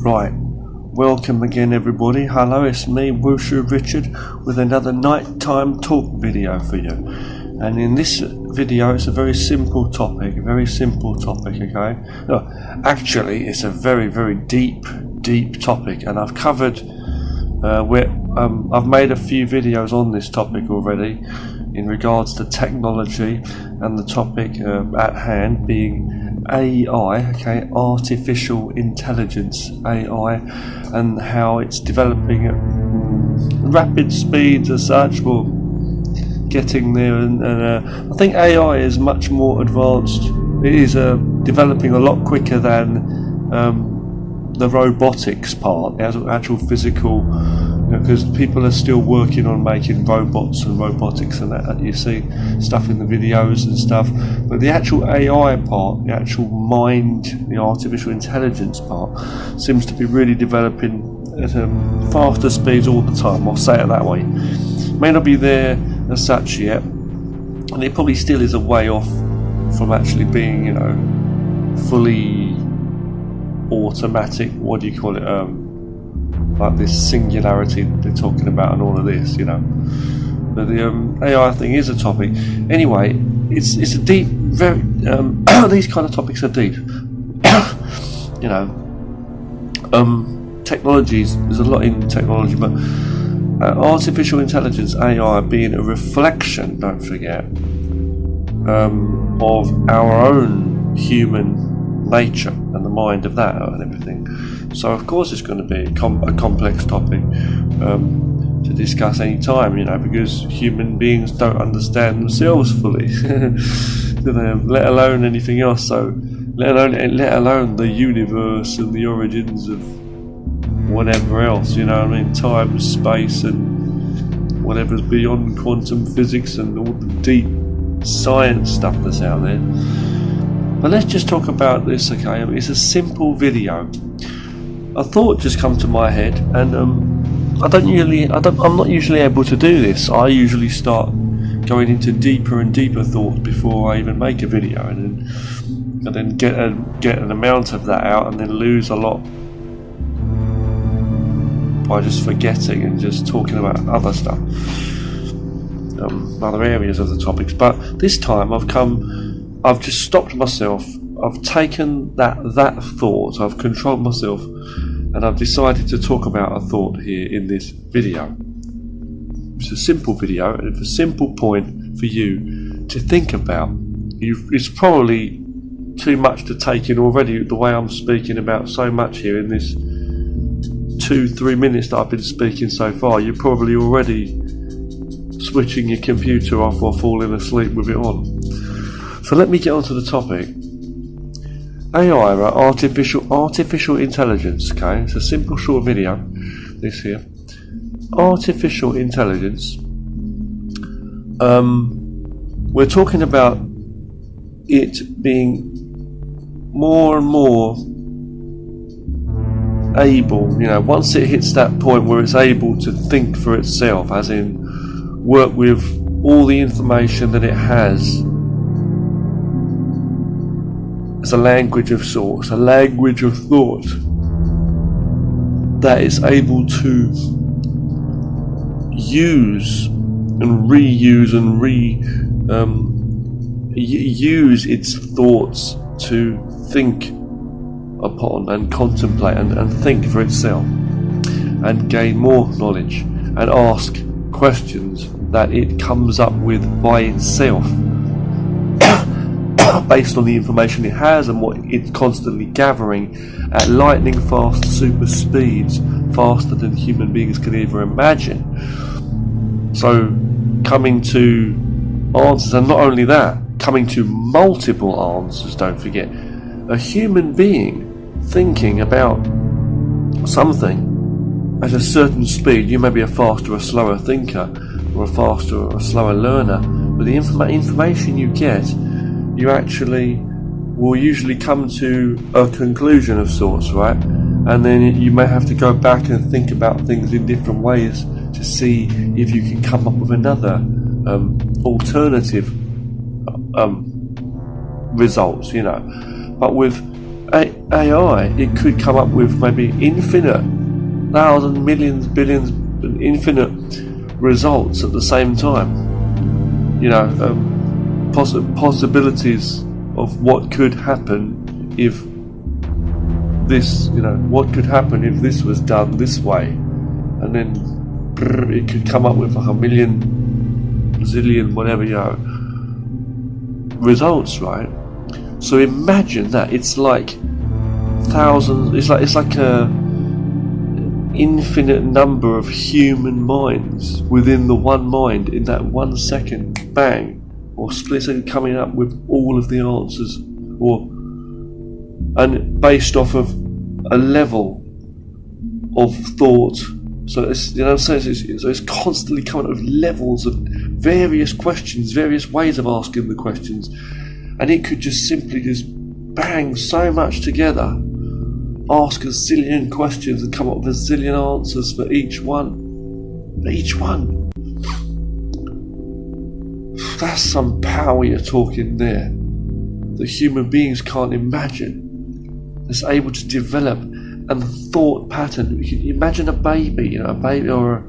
Right, welcome again everybody. Hello, it's me, Wushu Richard, with another nighttime talk video for you. And in this video, it's a very simple topic, okay? No, actually, it's a very, very deep topic, and I've covered, I've made a few videos on this topic already in regards to technology and the topic at hand being AI, okay, artificial intelligence, AI, and how it's developing at rapid speeds as such. Well, getting there, and I think AI is much more advanced. It is developing a lot quicker than the robotics part, the actual physical, because people are still working on making robots and robotics and that. You see stuff in the videos and stuff, but the actual AI part, the actual mind, the artificial intelligence part, seems to be really developing at faster speeds all the time. I'll say it that way. May not be there as such yet, and it probably still is a way off from actually being, fully automatic. What do you call it? Like this singularity that they're talking about and all of this, But the AI thing is a topic. Anyway, it's a deep, very these kind of topics are deep. Technologies. There's a lot in technology, but artificial intelligence, AI, being a reflection, don't forget, of our own human nature and the mind of that and everything. So of course it's going to be a complex topic to discuss any time, because human beings don't understand themselves fully, let alone anything else. So let alone the universe and the origins of whatever else, time, space, and whatever's beyond quantum physics and all the deep science stuff that's out there. But let's just talk about this, okay? It's a simple video. A thought just come to my head, and I'm not usually able to do this. I usually start going into deeper and deeper thoughts before I even make a video, and then get an amount of that out, and then lose a lot by just forgetting and just talking about other stuff, other areas of the topics. But this time I've just stopped myself. I've taken that thought, I've controlled myself, and I've decided to talk about a thought here in this video. It's a simple video, and it's a simple point for you to think about. It's probably too much to take in already, the way I'm speaking about so much here in this 2-3 minutes that I've been speaking so far. You're probably already switching your computer off or falling asleep with it on. So let me get onto the topic. AI, artificial intelligence, okay? It's a simple short video, this here. Artificial intelligence. We're talking about it being more and more able, once it hits that point where it's able to think for itself, as in work with all the information that it has as a language of sorts, a language of thought, that is able to use and reuse and use its thoughts to think upon and contemplate and think for itself, and gain more knowledge and ask questions that it comes up with by itself based on the information it has and what it's constantly gathering at lightning fast super speeds, faster than human beings can ever imagine. So coming to answers, and not only that, coming to multiple answers, don't forget. A human being thinking about something at a certain speed, you may be a faster or slower thinker, or a faster or a slower learner, but the information you get, you actually will usually come to a conclusion of sorts, right? And then you may have to go back and think about things in different ways to see if you can come up with another alternative results, But with AI, it could come up with maybe infinite, thousands, millions, billions, and infinite results at the same time. Possibilities of what could happen if this, what could happen if this was done this way, and then it could come up with like a million, zillion, whatever, results, right? So imagine that. It's like thousands. It's like a infinite number of human minds within the one mind in that 1 second, bang, or split second, coming up with all of the answers, and based off of a level of thought. So it's, so it's constantly coming up with levels of various questions, various ways of asking the questions, and it could just simply just bang so much together, ask a zillion questions and come up with a zillion answers for each one. That's some power you're talking there that human beings can't imagine. That's able to develop, and the thought pattern. You can imagine a baby, or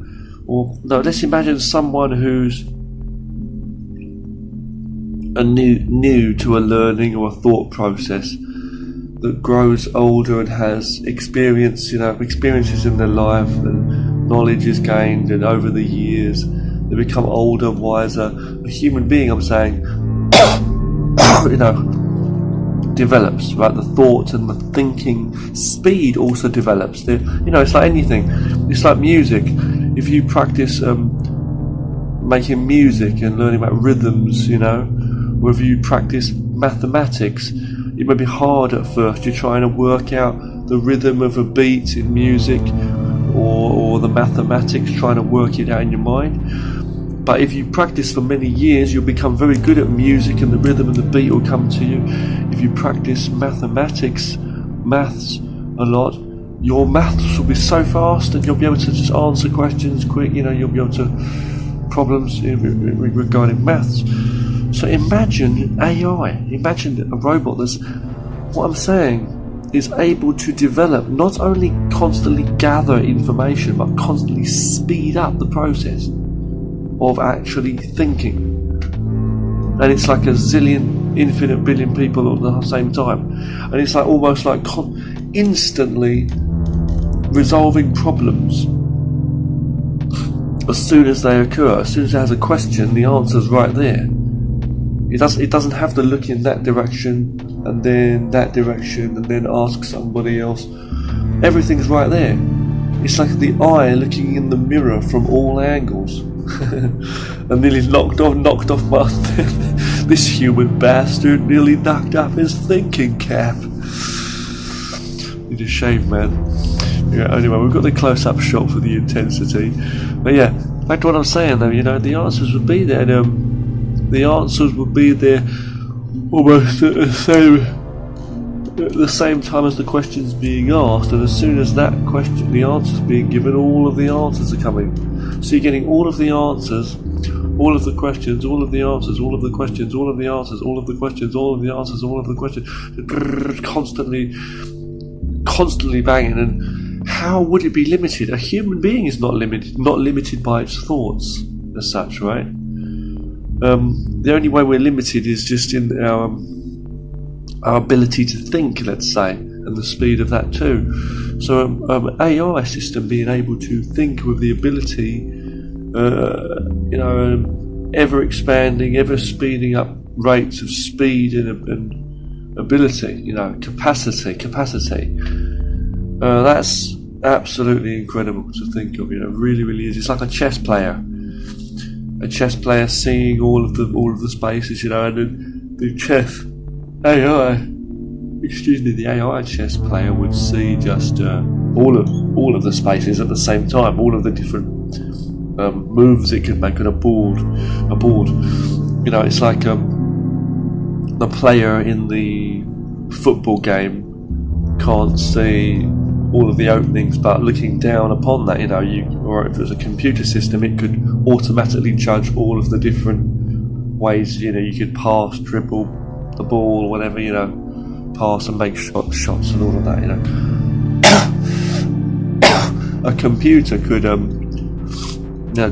no, let's imagine someone who's new to a learning or a thought process, that grows older and has experiences in their life, and knowledge is gained, and over the years they become older, wiser. A human being, I'm saying, develops, right? The thought and the thinking speed also develops. It's like anything. It's like music. If you practice making music and learning about rhythms, or if you practice mathematics, it may be hard at first. You're trying to work out the rhythm of a beat in music, or the mathematics, trying to work it out in your mind. But if you practice for many years, you'll become very good at music, and the rhythm and the beat will come to you. If you practice maths a lot, your maths will be so fast, and you'll be able to just answer questions quick. You'll be able to problems regarding maths. So imagine AI, imagine a robot that's, what I'm saying, is able to develop, not only constantly gather information, but constantly speed up the process of actually thinking. And it's like a zillion, infinite billion people at the same time. And it's like almost like instantly resolving problems as soon as they occur. As soon as it has a question, the answer's right there. It doesn't have to look in that direction and then that direction and then ask somebody else. Everything's right there. It's like the eye looking in the mirror from all angles. And nearly knocked off my this human bastard nearly knocked up his thinking cap. Need a shave, man. Anyway, we've got the close-up shot for the intensity. But yeah, back to what I'm saying though, the answers would be there. The answers would be there almost at the same time as the question's being asked, and as soon as that question, the answer's being given, all of the answers are coming. So you're getting all of the answers, all of the questions, all of the answers, all of the questions, all of the answers, all of the questions, all of the answers, all of the questions, constantly banging. And how would it be limited? A human being is not limited by its thoughts as such, right? The only way we're limited is just in our ability to think, let's say, and the speed of that too. So AI system being able to think with the ability, ever expanding, ever speeding up rates of speed and ability, capacity. That's absolutely incredible to think of. Really, really is. It's like a chess player seeing all of the spaces, and then the AI chess player would see just all of the spaces at the same time, all of the different moves it could make on a board. It's like the player in the football game can't see all of the openings, but looking down upon that, or if it was a computer system, it could automatically judge all of the different ways, you could pass, dribble the ball, whatever, pass and make shots and all of that, you know. A computer could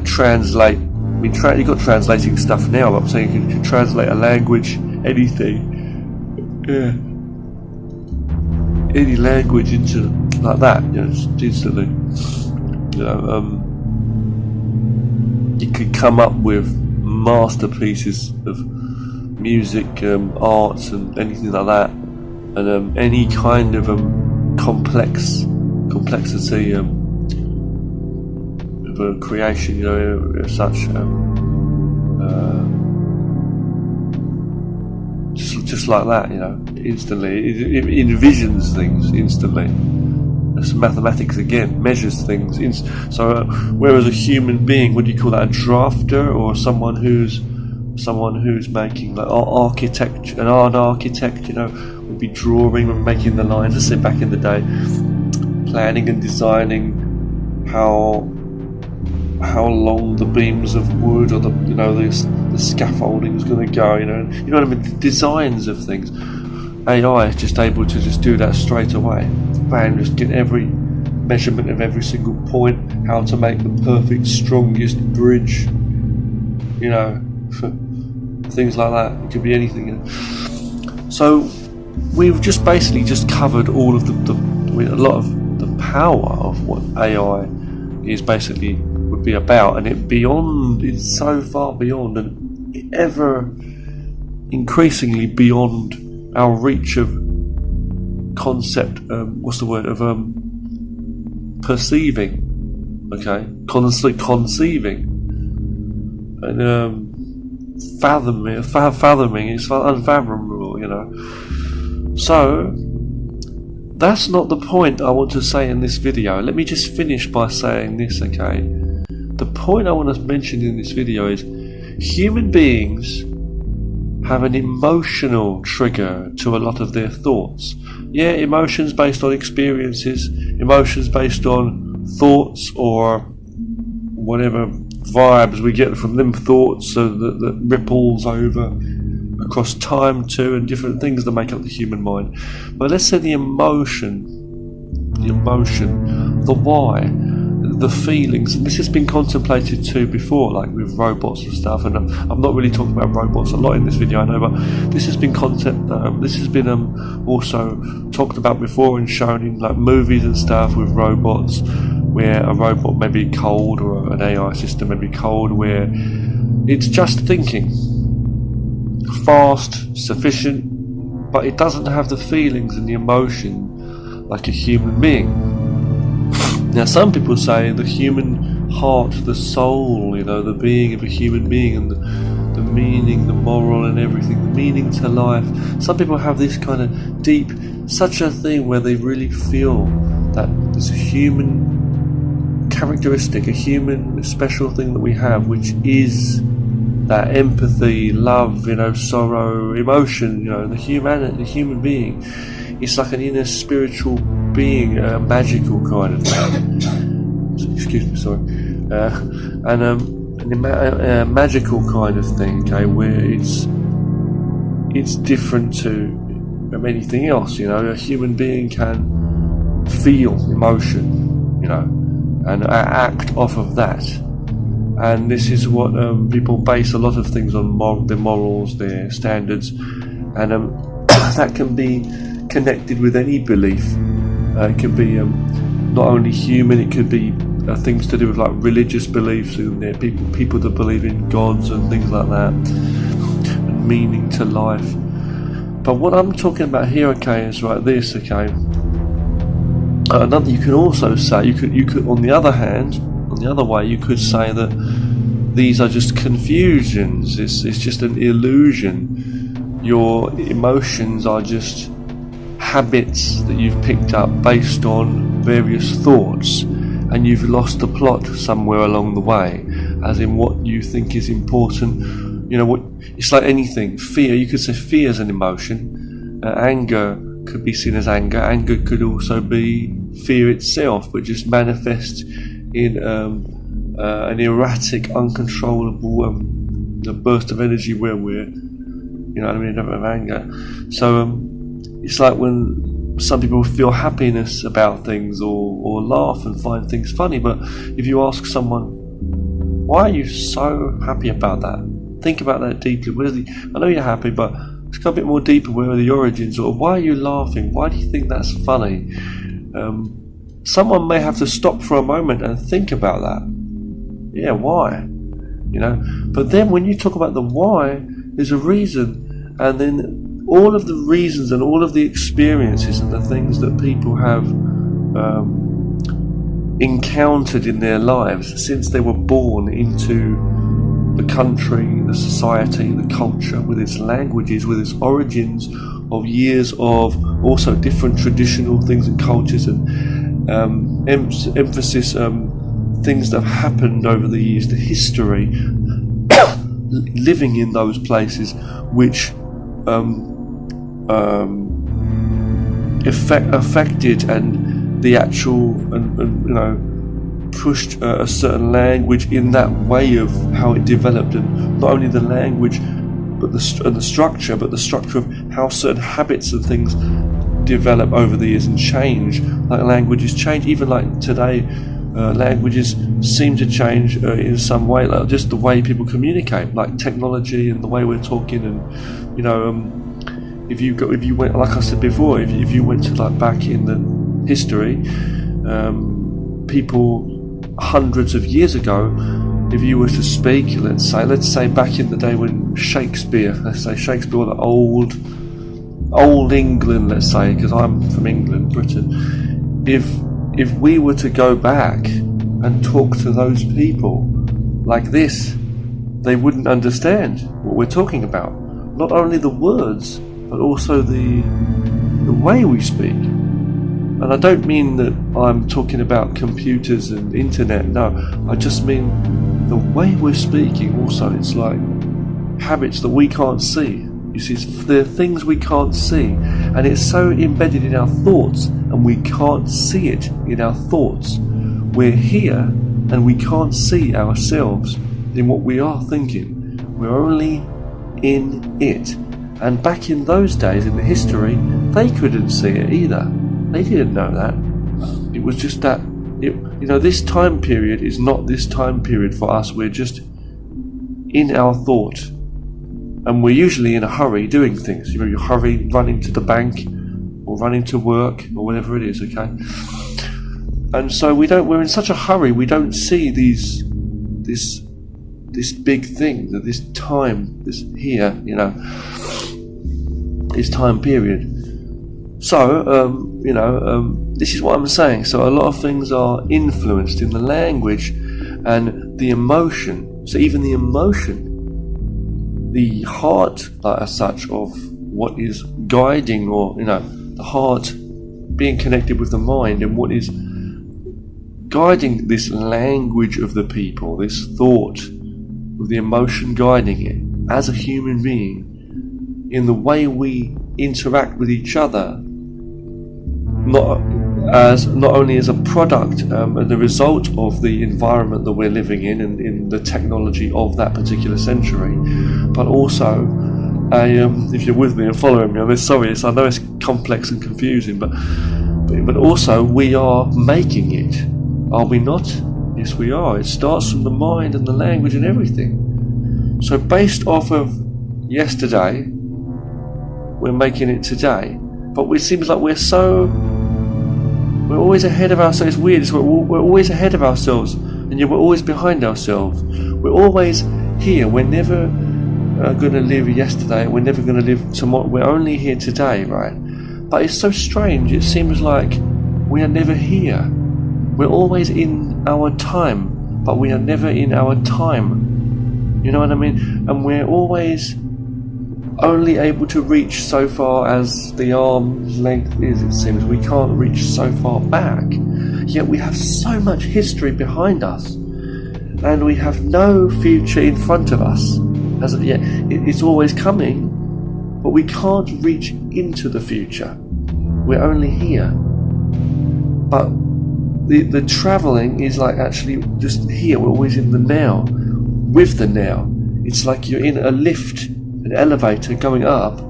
translate. I mean, you've got translating stuff now, but I'm saying you can translate a language, anything, any language into like that, you know, instantly. You know, you could come up with masterpieces of music, arts, and anything like that, and any kind of complexity of a creation, you know, as such. Just like that, you know, instantly. It envisions things instantly. It's mathematics again, measures things. So, whereas a human being, what do you call that? A drafter, or someone who's making like architecture, an architect, you know, would be drawing and making the lines. Let's say back in the day, planning and designing how long the beams of wood or the scaffolding is going to go, you know what I mean, the designs of things. AI is just able to just do that straight away. Bam, just get every measurement of every single point, how to make the perfect, strongest bridge, you know, things like that. It could be anything. You know? So we've just basically just covered all of a lot of the power of what AI is basically would be about, and it's so far beyond and ever increasingly beyond our reach of concept, perceiving, okay, conceiving, and fathoming, it's unfathomable, you know. So that's not the point I want to say in this video. Let me just finish by saying this, okay. The point I want to mention in this video is human beings have an emotional trigger to a lot of their thoughts. Yeah, emotions based on experiences, emotions based on thoughts or whatever vibes we get from them thoughts, so that ripples over across time too, and different things that make up the human mind. But let's say the emotion, the why, the feelings, and this has been contemplated too before, like with robots and stuff, and I'm not really talking about robots a lot in this video, I know, but this has been also talked about before and shown in like movies and stuff with robots, where a robot may be cold, or an AI system may be cold, where it's just thinking, fast, sufficient, but it doesn't have the feelings and the emotion like a human being. Now, some people say the human heart, the soul, you know, the being of a human being, and the meaning, the moral and everything, the meaning to life. Some people have this kind of deep, such a thing where they really feel that there's a human characteristic, a human special thing that we have, which is that empathy, love, you know, sorrow, emotion, you know, the human being. It's like an inner spiritual being, a magical kind of thing. Excuse me, sorry. A magical kind of thing, okay, where it's different to anything else, you know. A human being can feel emotion, you know, and act off of that. And this is what people base a lot of things on, their morals, their standards, and that can be connected with any belief. It could be not only human, it could be things to do with like religious beliefs, and people that believe in gods and things like that, and meaning to life. But what I'm talking about here, okay, is like this, okay. Another, you can also say, you could on the other hand, on the other way, you could say that these are just confusions. It's just an illusion. Your emotions are just habits that you've picked up based on various thoughts, and you've lost the plot somewhere along the way, as in what you think is important. You know, what it's like anything. Fear, you could say fear is an emotion. Anger could be seen as anger. Anger could also be fear itself, but just manifest in an erratic, uncontrollable burst of energy where we're, you know what I mean, of anger. So it's like when some people feel happiness about things or laugh and find things funny, but if you ask someone, why are you so happy about that? Think about that deeply. I know you're happy, but let's go a bit more deeper. Where are the origins? Or why are you laughing? Why do you think that's funny? Someone may have to stop for a moment and think about that. Yeah, why? But then when you talk about the why, there's a reason, and then all of the reasons and all of the experiences and the things that people have encountered in their lives since they were born into the country, the society, the culture, with its languages, with its origins of years of also different traditional things and cultures and emphasis, things that have happened over the years, the history, living in those places which affected and the actual pushed a certain language in that way of how it developed, and not only the language but the structure, but the structure of how certain habits and things develop over the years and change. Like languages change, even like today, languages seem to change in some way, like just the way people communicate, like technology and the way we're talking, and if you went, like I said before, if you went to like back in the history, people hundreds of years ago, if you were to speak, let's say back in the day when Shakespeare, the old England, let's say, because I'm from England, Britain, if we were to go back and talk to those people like this, they wouldn't understand what we're talking about. Not only the words, but also the way we speak. And I don't mean that I'm talking about computers and internet, no, I just mean the way we're speaking also. It's like habits that we can't see. You see, there are things we can't see, and it's so embedded in our thoughts, and we can't see it in our thoughts. We're here, and we can't see ourselves in what we are thinking. We're only in it. And back in those days, in the history, they couldn't see it either. They didn't know that. It was just that, this time period is not this time period for us. We're just in our thought. And we're usually in a hurry doing things. You hurry running to the bank or running to work or whatever it is, okay? And so we're in such a hurry, we don't see this big thing, this time, this time period. So, this is what I'm saying. So a lot of things are influenced in the language and the emotion. So even the emotion, the heart, as such, of what is guiding, or the heart being connected with the mind, and what is guiding this language of the people, this thought, with the emotion guiding it as a human being, in the way we interact with each other, not only as a product and the result of the environment that we're living in and in the technology of that particular century, but also if you're with me and following me on this, sorry, I know it's complex and confusing, but also we are making it, are we not? Yes, we are. It starts from the mind and the language and everything. So based off of yesterday, we're making it today. But it seems like we're always ahead of ourselves. It's weird. We're always ahead of ourselves, and yet we're always behind ourselves. We're always here. We're never going to live yesterday. We're never going to live tomorrow. We're only here today, right? But it's so strange. It seems like we are never here. We're always in our time, but we are never in our time. You know what I mean? And we're always only able to reach so far as the arm's length is, it seems. We can't reach so far back. Yet we have so much history behind us, and we have no future in front of us. As of yet, it's always coming, but we can't reach into the future. We're only here. But the travelling is like actually just here. We're always in the now, with the now. It's like you're in a lift, an elevator going up,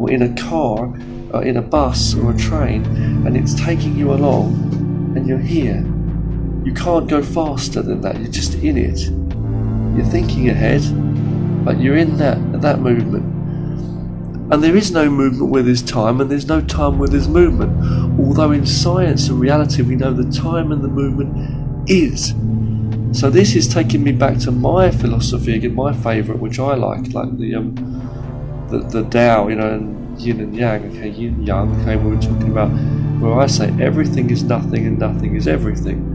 or in a car, in a bus or a train, and it's taking you along, and you're here. You can't go faster than that. You're just in it. You're thinking ahead, but you're in that movement. And there is no movement where there's time, and there's no time where there's movement. Although in science and reality we know the time and the movement is. So this is taking me back to my philosophy again, my favourite, which I like the Tao, and yin and yang. Okay, yin and yang. Okay, we were talking about where I say everything is nothing and nothing is everything.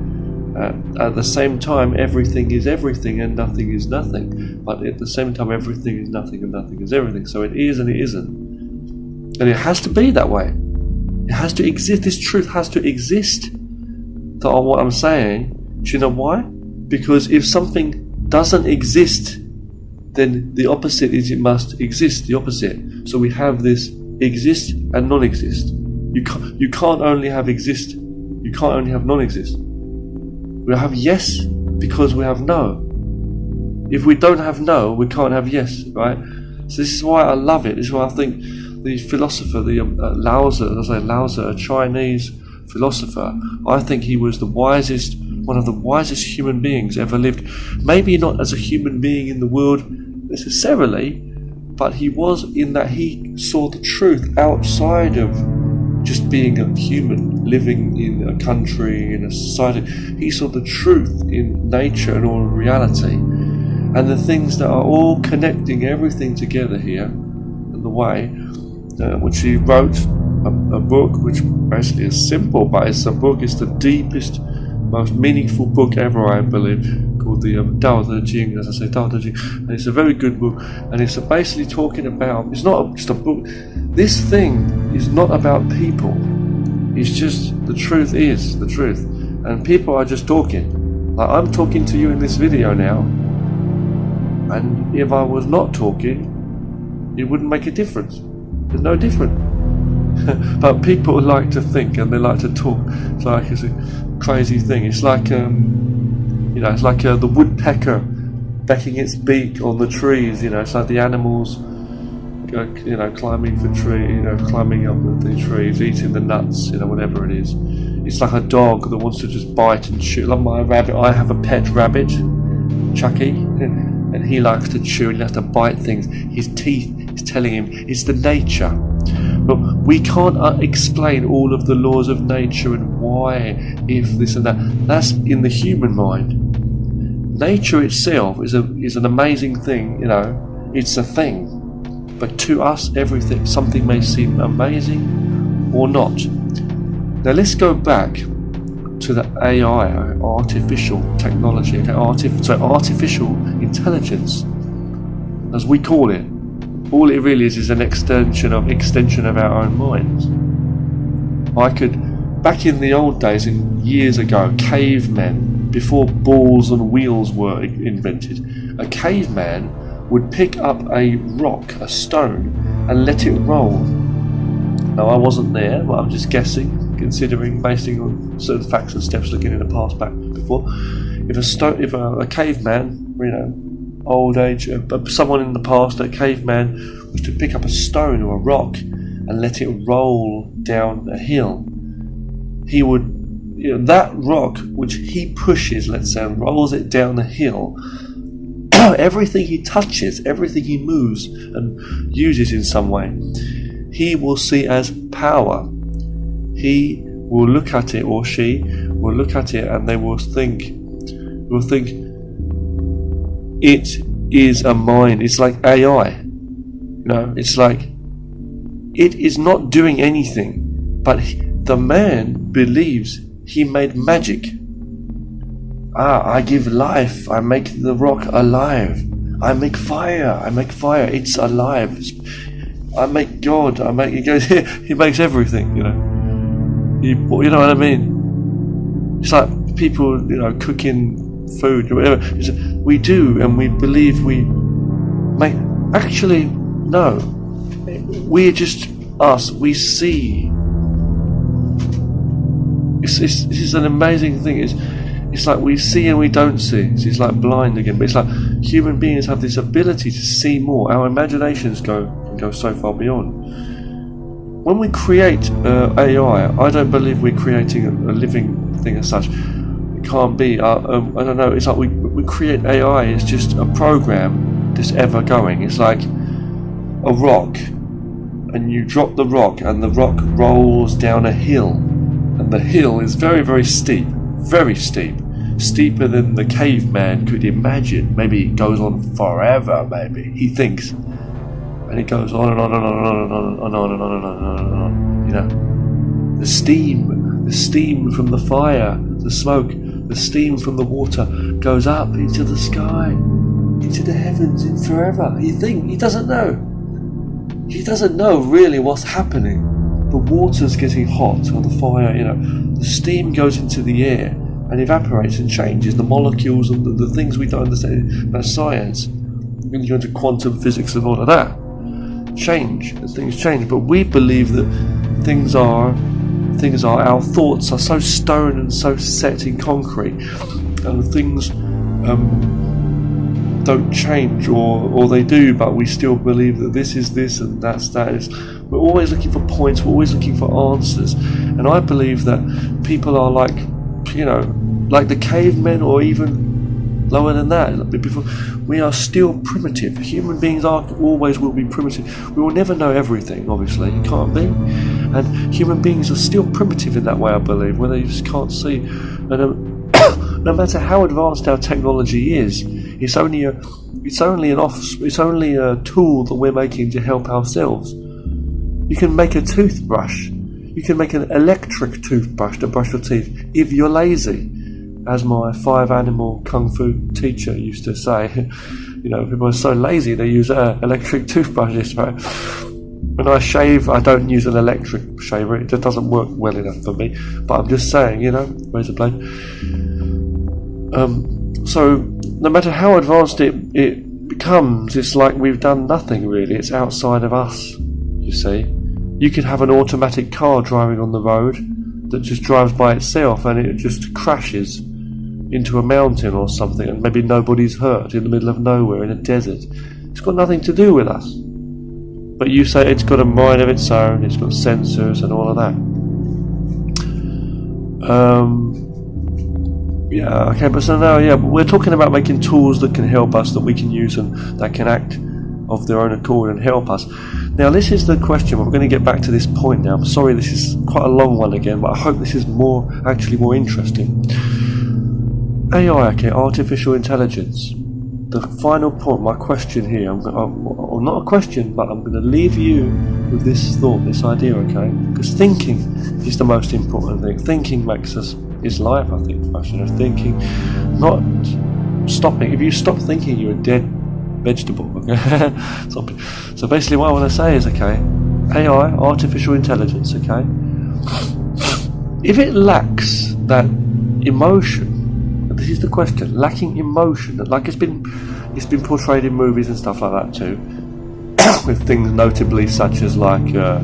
At the same time, everything is everything and nothing is nothing. But at the same time, everything is nothing and nothing is everything. So it is and it isn't. And it has to be that way. It has to exist. This truth has to exist. So on what I'm saying, do you know why? Because if something doesn't exist, then the opposite is it must exist. The opposite. So we have this exist and non-exist. You can't only have exist. You can't only have non-exist. We have yes because we have no. If we don't have no, we can't have yes, right? So this is why I love it. This is why I think the philosopher, Lao Tzu, a Chinese philosopher, I think he was one of the wisest human beings ever lived. Maybe not as a human being in the world necessarily, but he was in that he saw the truth outside of just being a human living in a country, in a society. He saw the truth in nature and all reality, and the things that are all connecting everything together here, in the way which he wrote a book which basically is simple, but it's the deepest, most meaningful book ever, I believe, called the Tao Te Ching, as I say, Tao Te Ching, and it's a very good book, and it's basically talking about, it's not just a book, this thing is not about people, it's just, the truth is the truth, and people are just talking, like I'm talking to you in this video now, and if I was not talking, it wouldn't make a difference, there's no difference. But people like to think and they like to talk. It's a crazy thing. It's like it's like the woodpecker becking its beak on the trees. It's like the animals, climbing for climbing up the trees, eating the nuts, whatever it is. It's like a dog that wants to just bite and chew. Like my rabbit, I have a pet rabbit, Chucky, and he likes to chew and he has to bite things. His teeth is telling him it's the nature. But we can't explain all of the laws of nature and why, if this and that. That's in the human mind. Nature itself is an amazing thing, it's a thing. But to us, something may seem amazing or not. Now let's go back to the AI, artificial technology, artificial intelligence, as we call it. All it really is an extension of our own minds. Back in the old days, years ago, cavemen, before balls and wheels were invented, a caveman would pick up a rock, a stone, and let it roll. Now I wasn't there, but I'm just guessing, basing on certain facts and steps looking in the past back before. If a caveman, old age, someone in the past, a caveman, was to pick up a stone or a rock and let it roll down a hill, he would, that rock which he pushes, let's say, and rolls it down the hill, everything he touches, everything he moves and uses in some way, he will see as power. He will look at it, or she will look at it, and they will think it is a mind. It's like AI. It's like it is not doing anything, but the man believes he made magic. I give life. I make the rock alive. I make fire. It's alive. I make God. He makes everything. You know what I mean? It's like people, cooking food or whatever. We do, and we believe we make. Actually, no. We're just us. We see. This is an amazing thing. It's like we see and we don't see. It's like blind again. But it's like human beings have this ability to see more. Our imaginations can go so far beyond. when we create AI, I don't believe we're creating a living thing as such. It can't be. I don't know. It's like we create AI. It's just a program that's ever going. It's like a rock, and you drop the rock, and the rock rolls down a hill, and the hill is very, very steep, steeper than the caveman could imagine. Maybe it goes on forever. Maybe he thinks. And it goes on and on and on and on and on and on and on and on and on. You know, the steam from the fire, the smoke, the steam from the water goes up into the sky, into the heavens, in forever. He doesn't know. He doesn't know really what's happening. The water's getting hot, or the fire. You know, the steam goes into the air and evaporates and changes. The molecules and the things we don't understand about science, when you go into quantum physics and all of that, change, as things change. But we believe that things are our thoughts are so stone and so set in concrete, and things don't change, or they do, but we still believe that this is this and that's that. We're always looking for points, we're always looking for answers. And I believe that people are like, you know, like the cavemen, or even lower than that. Before, we are still primitive. Human beings always will be primitive. We will never know everything, obviously. It can't be. And human beings are still primitive in that way, I believe, where they just can't see. And no matter how advanced our technology is, it's only a tool that we're making to help ourselves. You can make a toothbrush. You can make an electric toothbrush to brush your teeth if you're lazy. As my 5-animal kung fu teacher used to say, you know, people are so lazy they use electric toothbrushes. Right? When I shave, I don't use an electric shaver. It just doesn't work well enough for me. But I'm just saying, you know, razor blade. So no matter how advanced it becomes, it's like we've done nothing really. It's outside of us, you see. You could have an automatic car driving on the road that just drives by itself, and it just crashes into a mountain or something, and maybe nobody's hurt in the middle of nowhere in a desert. It's got nothing to do with us. But you say it's got a mind of its own, it's got sensors and all of that. Yeah, okay, but so now, yeah, we're talking about making tools that can help us, that we can use and that can act of their own accord and help us. Now, this is the question. We're going to get back to this point now. I'm sorry this is quite a long one again, but I hope this is more interesting. AI, okay, artificial intelligence. The final point, my question here, or not a question, but I'm going to leave you with this thought, this idea, okay? Because thinking is the most important thing. Thinking makes us, is life, I think, for us, you know, thinking, not stopping. If you stop thinking, you're a dead vegetable, okay? So basically what I want to say is, okay, AI, artificial intelligence, okay? If it lacks that emotion, this is the question, lacking emotion, like it's been portrayed in movies and stuff like that too, with things notably such as like, I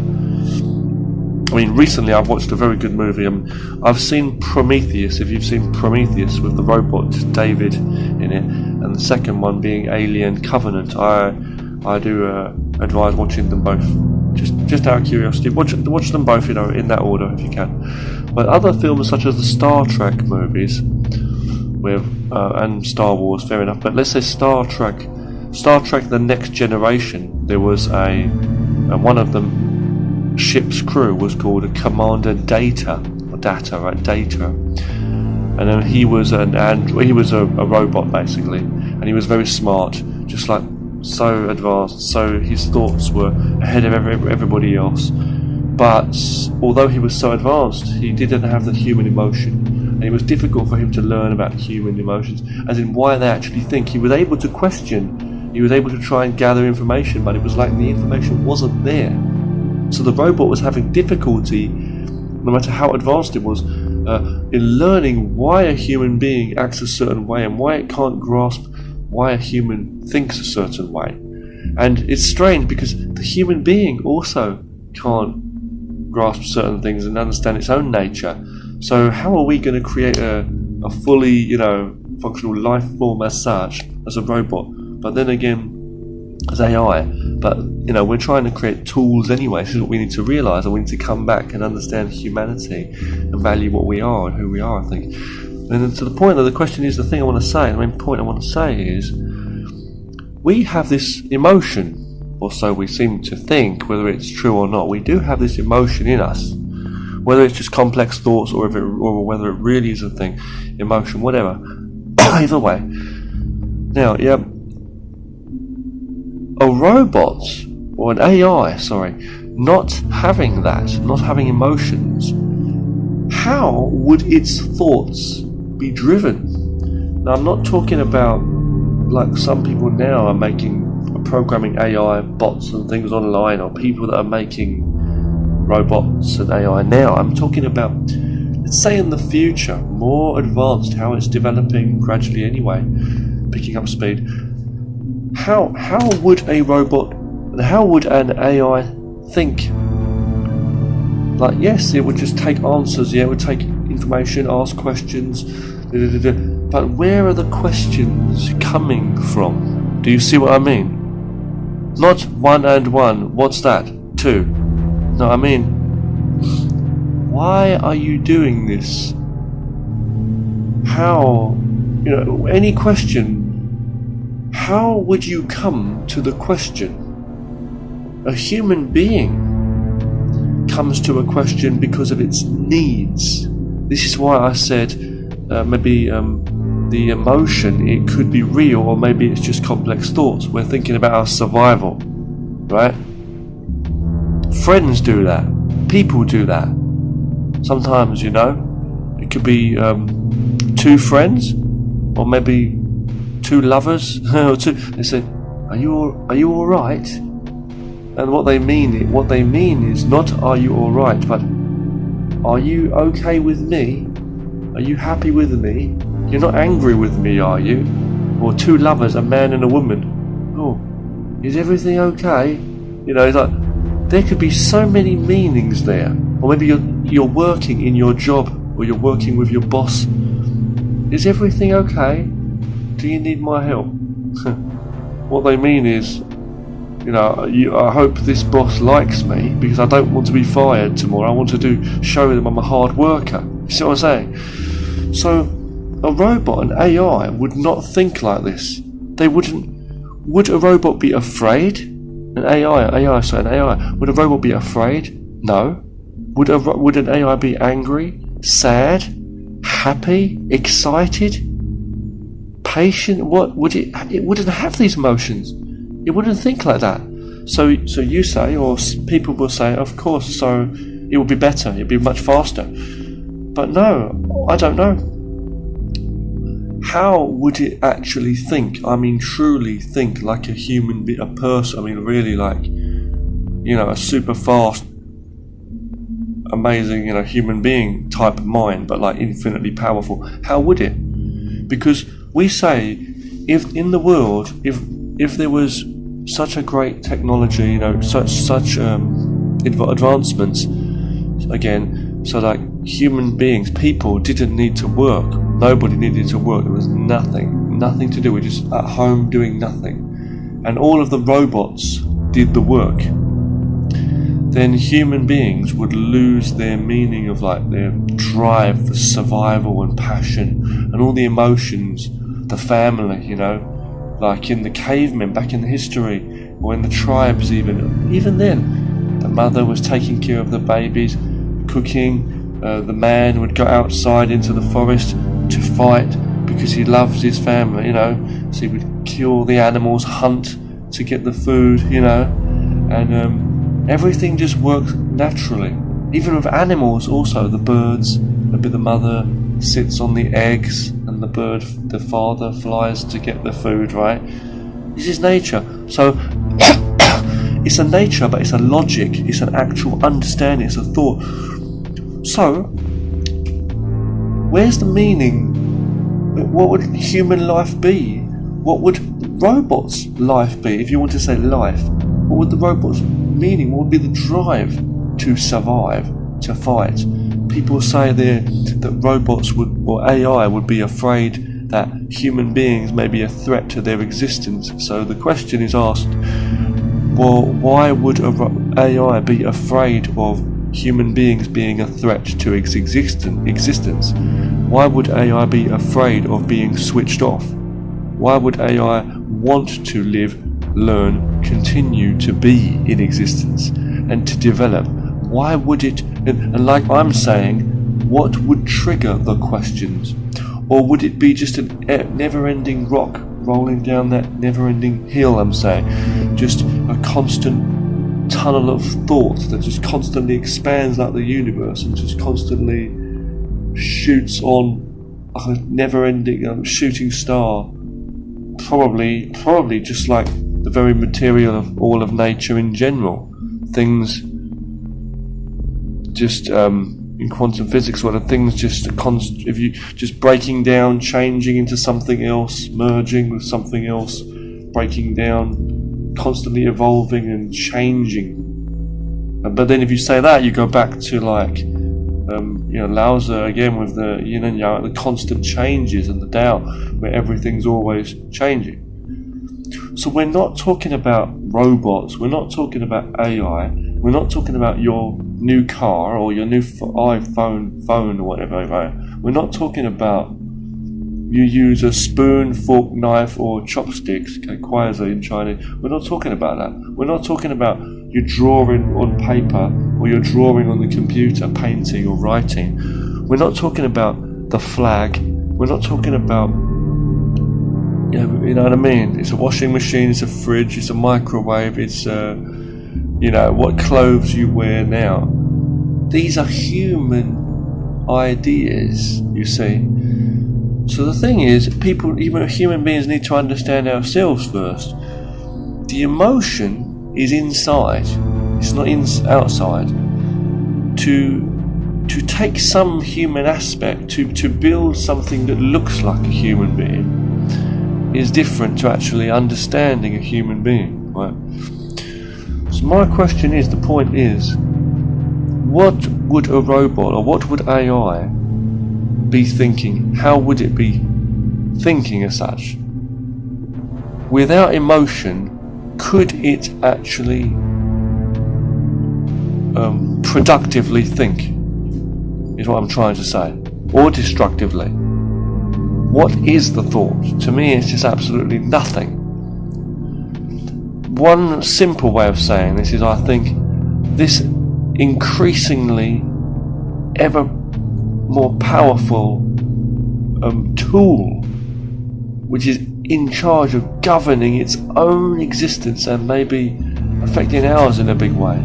mean, recently I've watched a very good movie. I've seen Prometheus, if you've seen Prometheus, with the robot David in it, and the second one being Alien Covenant. I do advise watching them both, just out of curiosity. Watch them both, you know, in that order if you can. But other films such as the Star Trek movies, with and Star Wars, fair enough. But let's say Star Trek: The Next Generation. There was one of them. Ship's crew was called a Commander Data, and then he was a robot basically, and he was very smart, just like so advanced, so his thoughts were ahead of everybody else. But although he was so advanced, he didn't have the human emotion, and it was difficult for him to learn about human emotions, as in why they actually think. He was able to question, he was able to try and gather information, but it was like the information wasn't there. So the robot was having difficulty, no matter how advanced it was, in learning why a human being acts a certain way and why it can't grasp why a human thinks a certain way. And it's strange because the human being also can't grasp certain things and understand its own nature. So how are we going to create a fully, you know, functional life form as such, as a robot? But then again, as AI, but we're trying to create tools anyway. This is what we need to realise, and we need to come back and understand humanity and value what we are and who we are, I think. And to the point that the question is, the thing I want to say, the main point I want to say is, we have this emotion, or so we seem to think, whether it's true or not. We do have this emotion in us, whether it's just complex thoughts or whether it really is a thing, emotion, whatever. Either way. Now, yeah, a robot, or an AI, not having that, not having emotions, how would its thoughts be driven? Now, I'm not talking about like some people now are programming AI bots and things online, or people that are making robots and AI now. I'm talking about, let's say in the future, more advanced, how it's developing gradually anyway, picking up speed. How would a robot, how would an AI think? Like, yes, it would just take answers, yeah, it would take information, ask questions, but where are the questions coming from? Do you see what I mean? Not 1 and 1, what's that? 2. No, I mean, why are you doing this? How, any question, how would you come to the question? A human being comes to a question because of its needs. This is why I said maybe the emotion, it could be real, or maybe it's just complex thoughts. We're thinking about our survival, right? Friends do that. People do that. Sometimes, it could be 2 friends, or maybe 2 lovers. They say, "Are you all right?" And what they mean is not "Are you all right?" but "Are you okay with me? Are you happy with me? You're not angry with me, are you?" Or 2 lovers, a man and a woman. "Oh, is everything okay?" It's like, there could be so many meanings there. Or maybe you're working in your job, or you're working with your boss. "Is everything okay? Do you need my help?" What they mean is, I hope this boss likes me, because I don't want to be fired tomorrow. I want to show them I'm a hard worker. You see what I'm saying? So a robot, an AI, would not think like this. They wouldn't. Would a robot be afraid? An AI. Would a robot be afraid? No. Would an AI be angry, sad, happy, excited, patient? What would it? It wouldn't have these emotions. It wouldn't think like that. So you say, or people will say, of course. So it would be better. It'd be much faster. But no, I don't know. How would it actually think? I mean, truly think like a human, a person. I mean, really like, a super fast, amazing, human being type of mind, but like infinitely powerful. How would it? Because we say, if in the world, if there was such a great technology, such advancements, again, so like human beings, people didn't need to work. Nobody needed to work. There was nothing to do. We're just at home doing nothing. And all of the robots did the work. Then human beings would lose their meaning of like their drive for survival and passion and all the emotions, the family, like in the cavemen back in the history, or in the tribes even then, the mother was taking care of the babies, cooking, the man would go outside into the forest to fight because he loves his family, so he would kill the animals, hunt to get the food, and everything just works naturally. Even with animals also, the birds, maybe the mother sits on the eggs and the father flies to get the food, right? This is nature. So it's a nature, but it's a logic, it's an actual understanding, it's a thought. So where's the meaning? What would human life be? What would robots' life be? If you want to say life, what would the robots' meaning? What would be the drive to survive, to fight? People say there that robots or AI would be afraid that human beings may be a threat to their existence. So the question is asked, well, why would AI be afraid of human beings being a threat to its existence? Why would AI be afraid of being switched off? Why would AI want to live, learn, continue to be in existence and to develop? Why would it, and like I'm saying, what would trigger the questions? Or would it be just a never-ending rock rolling down that never-ending hill, I'm saying? Just a constant tunnel of thought that just constantly expands like the universe and just constantly shoots on a never-ending shooting star. Probably just like the very material of all of nature in general. Things just in quantum physics, what are things just if you just breaking down, changing into something else, merging with something else, breaking down, constantly evolving and changing. But then if you say that, you go back to like Lao Tzu again with the yin and yang, the constant changes, and the Tao, where everything's always changing. So we're not talking about robots, we're not talking about AI, we're not talking about your new car or your new iPhone phone or whatever, right? We're not talking about you use a spoon, fork, knife or chopsticks, quaizi in Chinese. We're not talking about that. We're not talking about you drawing on paper or you're drawing on the computer, painting or writing. We're not talking about the flag. We're not talking about, you know what I mean? It's a washing machine, it's a fridge, it's a microwave, it's what clothes you wear now. These are human ideas, you see. So the thing is, even human beings need to understand ourselves first. The emotion is inside, it's not outside. To take some human aspect, to build something that looks like a human being, is different to actually understanding a human being, right? So my question is, the point is, what would a robot or what would AI be thinking? How would it be thinking as such? Without emotion, could it actually productively think, is what I'm trying to say, or destructively? What is the thought? To me, it's just absolutely nothing. One simple way of saying this is, I think this increasingly ever more powerful tool, which is in charge of governing its own existence and maybe affecting ours in a big way.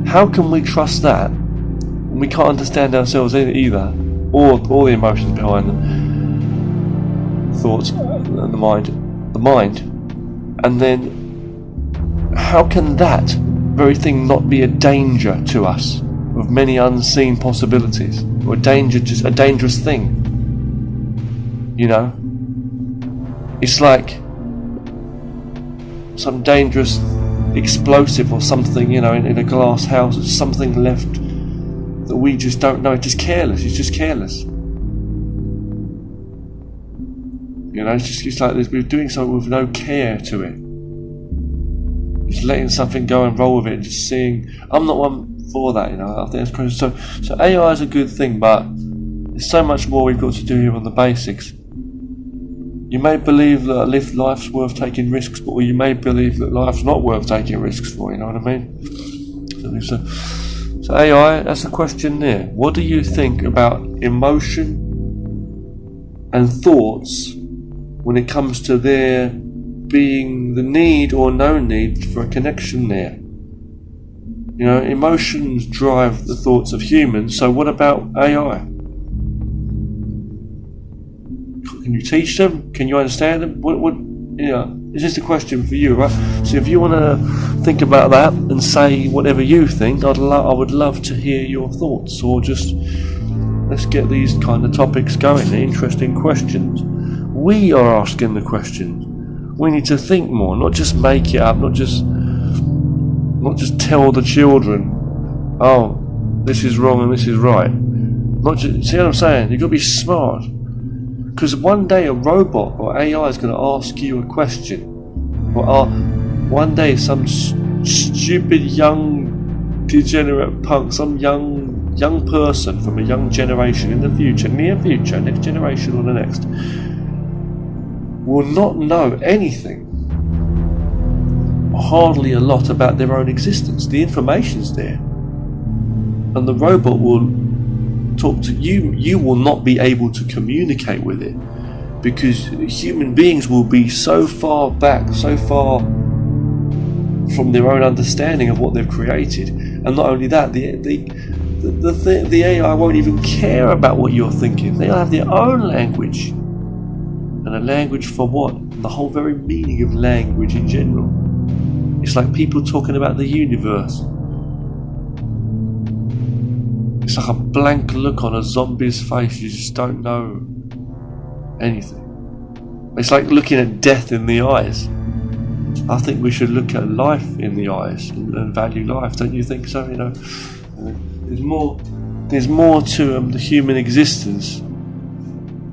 How can we trust that when we can't understand ourselves either, or the emotions behind them, thoughts and the mind, and then how can that very thing not be a danger to us of many unseen possibilities, or just a dangerous thing? It's like some dangerous explosive or something, in a glass house. It's something left that we just don't know. It's just careless. It's like this. We're doing something with no care to it. Just letting something go and roll with it, and just seeing. I'm not one for that, I think that's crazy. So AI is a good thing, but there's so much more we've got to do here on the basics. You may believe that life's worth taking risks for, or you may believe that life's not worth taking risks for, you know what I mean? So AI, that's the question there. What do you think about emotion and thoughts when it comes to there being the need or no need for a connection there? Emotions drive the thoughts of humans, so what about AI? Can you teach them? Can you understand them? Is this a question for you, right? So if you want to think about that and say whatever you think, I would love to hear your thoughts, or just let's get these kind of topics going. They're interesting questions. We are asking the questions. We need to think more, not just make it up, not just tell the children, oh, this is wrong and this is right. See what I'm saying? You've got to be smart. Because one day a robot or AI is going to ask you a question. Or one day some stupid young degenerate punk, some young person from a young generation in the future, near future, next generation or the next, will not know anything, hardly a lot, about their own existence. The information's there, and the robot will talk to you. You will not be able to communicate with it, because human beings will be so far back, so far from their own understanding of what they've created. And not only that, the AI won't even care about what you're thinking. They'll have their own language. And a language for what? The whole very meaning of language in general. It's like people talking about the universe. It's like a blank look on a zombie's face. You just don't know anything. It's like looking at death in the eyes. I think we should look at life in the eyes and value life. Don't you think so? You know, there's more to the human existence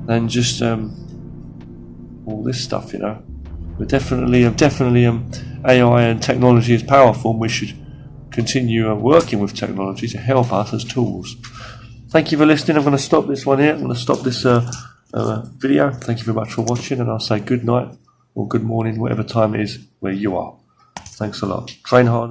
than just all this stuff. You know, but definitely, AI and technology is powerful, and we should continue working with technology to help us as tools. Thank you for listening. I'm going to stop this one here. I'm going to stop this video. Thank you very much for watching, and I'll say good night or good morning, whatever time it is where you are. Thanks a lot. Train hard.